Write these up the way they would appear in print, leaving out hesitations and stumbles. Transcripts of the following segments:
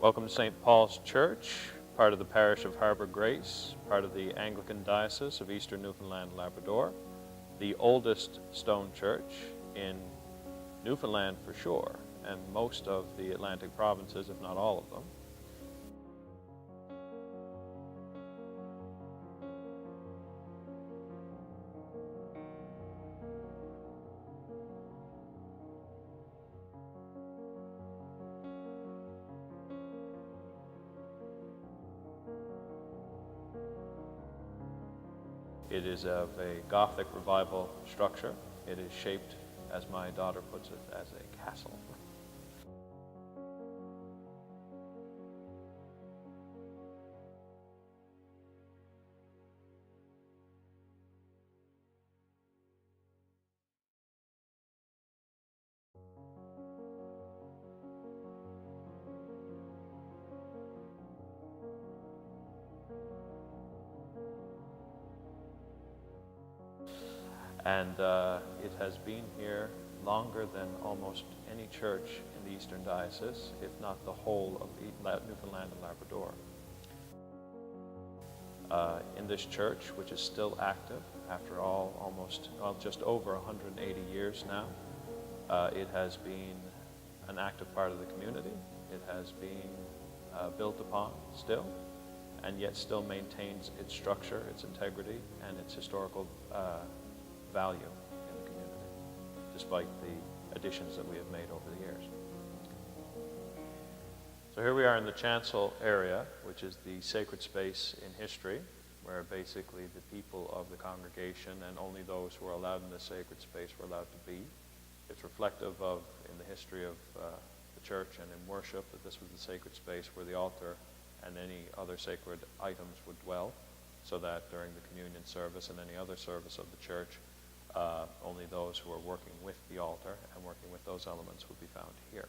Welcome to St. Paul's Church, part of the parish of Harbour Grace, part of the Anglican Diocese of Eastern Newfoundland and Labrador, the oldest stone church in Newfoundland for sure, and most of the Atlantic provinces, if not all of them. It is of a Gothic revival structure. It is shaped, as my daughter puts it, as a castle. And it has been here longer than almost any church in the Eastern Diocese, if not the whole of Newfoundland and Labrador. In this church, which is still active after just over 180 years now, it has been an active part of the community. It has been built upon still, and yet still maintains its structure, its integrity, and its historical value in the community, despite the additions that we have made over the years. So here we are in the chancel area, which is the sacred space in history, where basically the people of the congregation and only those who are allowed in the sacred space were allowed to be. It's reflective of, in the history of the church and in worship, that this was the sacred space where the altar and any other sacred items would dwell, so that during the communion service and any other service of the church, only those who are working with the altar and working with those elements would be found here.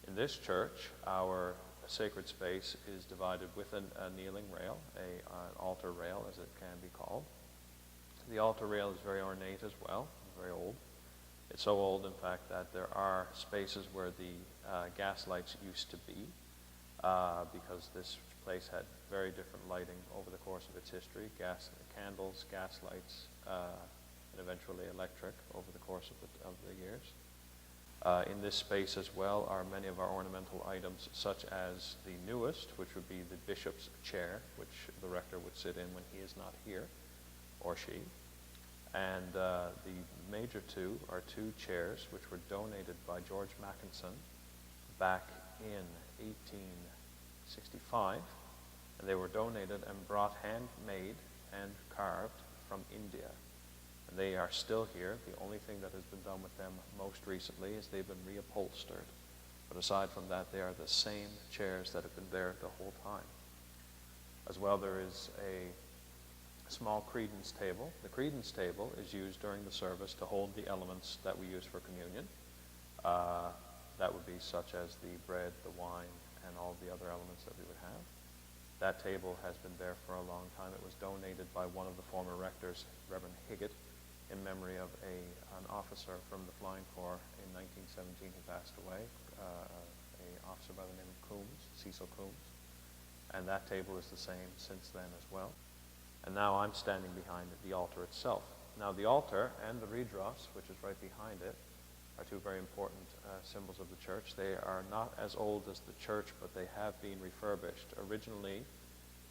In this church, our sacred space is divided with a kneeling rail, an altar rail as it can be called. The altar rail is very ornate as well, very old. It's so old, in fact, that there are spaces where the gas lights used to be, because this place had very different lighting over the course of its history, candles, gas lights, and eventually electric over the course of the years. In this space as well are many of our ornamental items, such as the newest, which would be the bishop's chair, which the rector would sit in when he is not here, or she. And the major two are two chairs which were donated by George Mackinson back in 1865. And they were donated and brought handmade and carved from India. And they are still here. The only thing that has been done with them most recently is they've been reupholstered. But aside from that, they are the same chairs that have been there the whole time. As well, there is a small credence table. The credence table is used during the service to hold the elements that we use for communion. That would be such as the bread, the wine, and all the other elements that we would have. That table has been there for a long time. It was donated by one of the former rectors, Reverend Higgett, in memory of an officer from the Flying Corps in 1917 who passed away, an officer by the name of Coombs, Cecil Coombs. And that table is the same since then as well. And now I'm standing behind the altar itself. Now the altar and the reedros, which is right behind it, are two very important symbols of the church. They are not as old as the church, but they have been refurbished. Originally,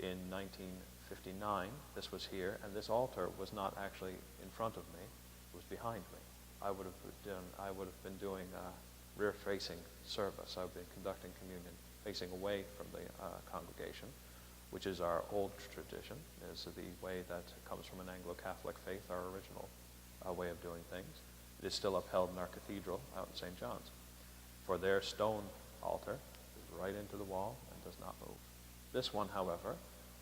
in 1959, this was here, and this altar was not actually in front of me, it was behind me. I would have been doing a rear-facing service. I would have been conducting communion facing away from the congregation, which is our old tradition, is the way that comes from an Anglo-Catholic faith, our original way of doing things. It is still upheld in our cathedral out in St. John's. For their stone altar is right into the wall and does not move. This one, however,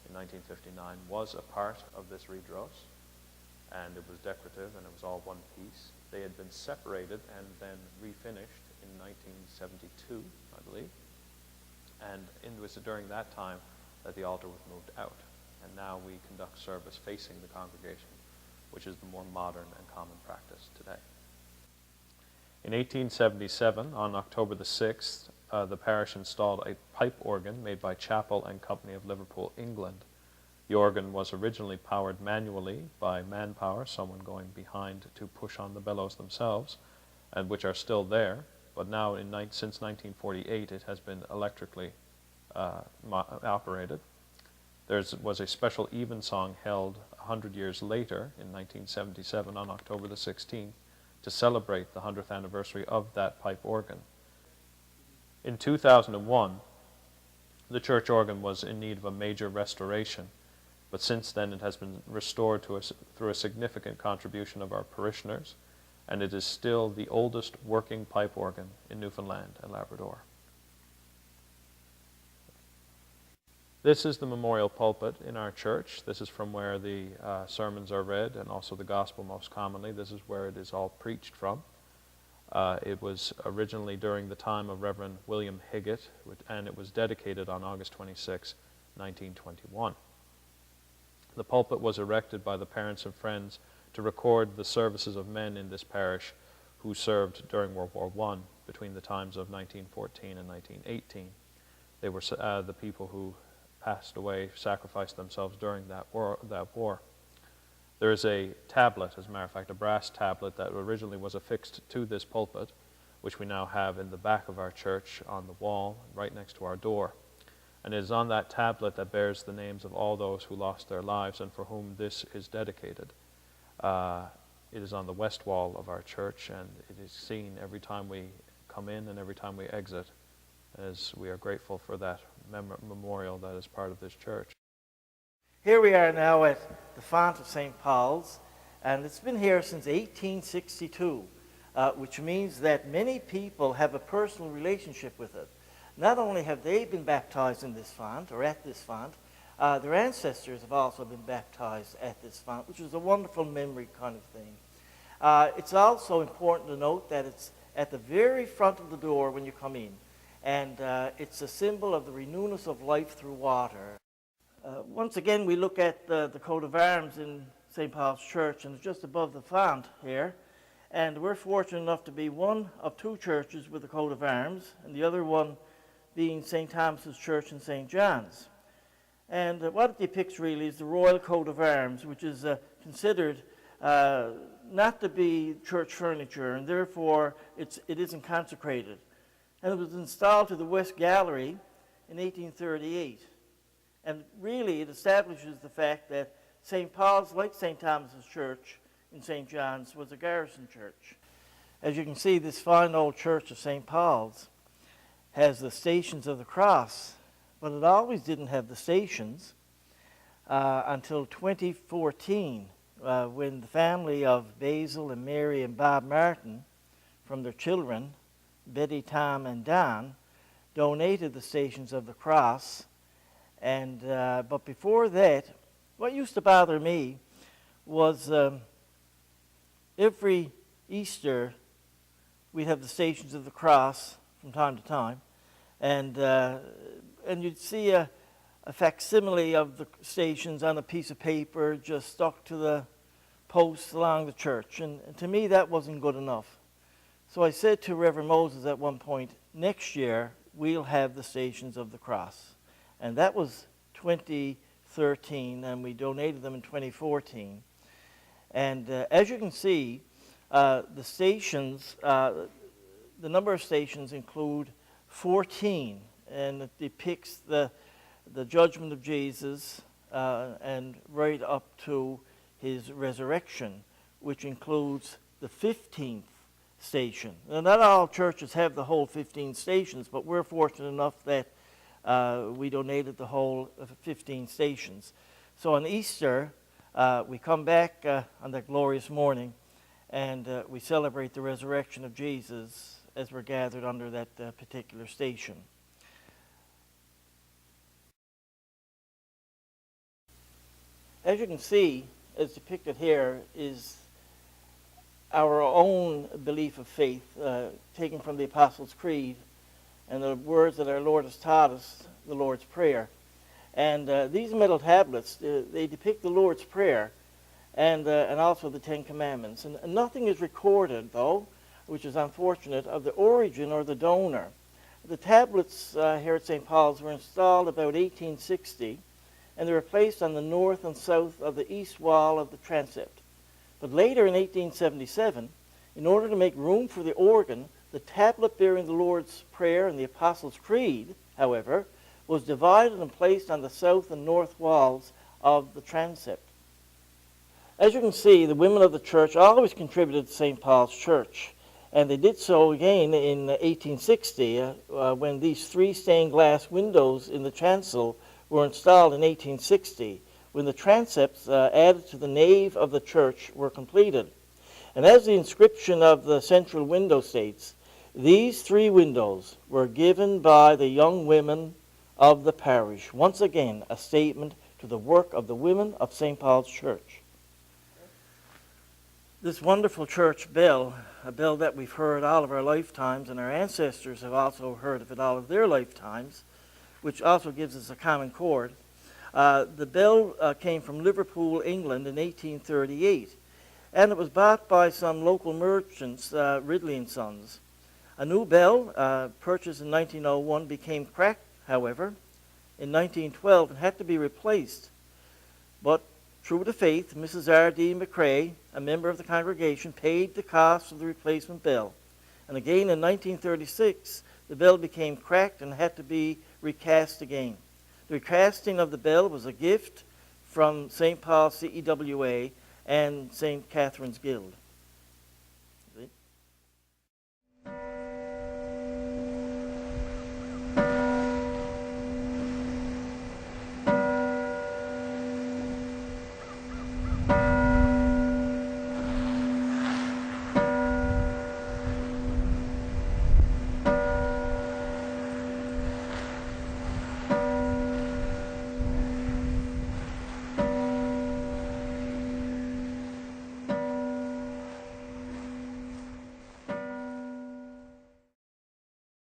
in 1959, was a part of this reedros, and it was decorative and it was all one piece. They had been separated and then refinished in 1972, I believe, and it was during that time that the altar was moved out, and now we conduct service facing the congregation, which is the more modern and common practice today. In 1877, on October the 6th, the parish installed a pipe organ made by Chapel and Company of Liverpool, England. The organ was originally powered manually by manpower, someone going behind to push on the bellows themselves, and which are still there. But now, since 1948, it has been electrically operated. There was a special evensong held 100 years later, in 1977, on October the 16th, to celebrate the 100th anniversary of that pipe organ. In 2001, the church organ was in need of a major restoration, but since then it has been restored through a significant contribution of our parishioners, and it is still the oldest working pipe organ in Newfoundland and Labrador. This is the memorial pulpit in our church. This is from where the sermons are read, and also the gospel most commonly. This is where it is all preached from. It was originally during the time of Reverend William Higgett, and it was dedicated on August 26, 1921. The pulpit was erected by the parents and friends to record the services of men in this parish who served during World War I between the times of 1914 and 1918. They were the people who passed away, sacrificed themselves during that war. There is a tablet, as a matter of fact, a brass tablet that originally was affixed to this pulpit, which we now have in the back of our church on the wall, right next to our door. And it is on that tablet that bears the names of all those who lost their lives and for whom this is dedicated. It is on the west wall of our church, and it is seen every time we come in and every time we exit, as we are grateful for that memorial that is part of this church. Here we are now at the font of St. Paul's, and it's been here since 1862, which means that many people have a personal relationship with it. Not only have they been baptized in this font, or at this font, their ancestors have also been baptized at this font, which is a wonderful memory kind of thing. It's also important to note that it's at the very front of the door when you come in, and it's a symbol of the renewness of life through water. Once again, we look at the coat of arms in St. Paul's Church, and it's just above the font here. And we're fortunate enough to be one of two churches with a coat of arms, and the other one being St. Thomas's Church in St. John's. And what it depicts really is the royal coat of arms, which is considered not to be church furniture, and therefore it isn't consecrated. And it was installed to the West Gallery in 1838. And really it establishes the fact that St. Paul's, like St. Thomas's Church in St. John's, was a garrison church. As you can see, this fine old church of St. Paul's has the Stations of the Cross, but it always didn't have the stations until 2014, when the family of Basil and Mary and Bob Martin, from their children, Betty, Tom, and Don, donated the Stations of the Cross. And but before that, what used to bother me was every Easter we'd have the Stations of the Cross from time to time, and you'd see a facsimile of the stations on a piece of paper just stuck to the posts along the church, and to me that wasn't good enough. So I said to Reverend Moses at one point, next year we'll have the Stations of the Cross. And that was 2013, and we donated them in 2014. And as you can see, the stations, the number of stations include 14, and it depicts the judgment of Jesus and right up to his resurrection, which includes the 15th station. Now, not all churches have the whole 15 stations, but we're fortunate enough that we donated the whole 15 stations. So on Easter, we come back on that glorious morning, and we celebrate the resurrection of Jesus as we're gathered under that particular station. As you can see, as depicted here, is our own belief of faith, taken from the Apostles' Creed, and the words that our Lord has taught us, the Lord's Prayer. And these metal tablets, they depict the Lord's Prayer and also the Ten Commandments. And nothing is recorded, though, which is unfortunate, of the origin or the donor. The tablets here at St. Paul's were installed about 1860, and they were placed on the north and south of the east wall of the transept. But later in 1877, in order to make room for the organ, the tablet bearing the Lord's Prayer and the Apostles' Creed, however, was divided and placed on the south and north walls of the transept. As you can see, the women of the church always contributed to St. Paul's Church, and they did so again in 1860 when these 3 stained glass windows in the chancel were installed in 1860, when the transepts added to the nave of the church were completed. And as the inscription of the central window states, these 3 windows were given by the young women of the parish. Once again, a statement to the work of the women of St. Paul's Church. This wonderful church bell, a bell that we've heard all of our lifetimes, and our ancestors have also heard of it all of their lifetimes, which also gives us a common chord. The bell came from Liverpool, England in 1838, and it was bought by some local merchants, Ridley and Sons. A new bell, purchased in 1901, became cracked, however, in 1912 and had to be replaced. But true to faith, Mrs. R.D. McCrae, a member of the congregation, paid the cost of the replacement bell. And again in 1936, the bell became cracked and had to be recast again. The recasting of the bell was a gift from St. Paul's CEWA and St. Catherine's Guild.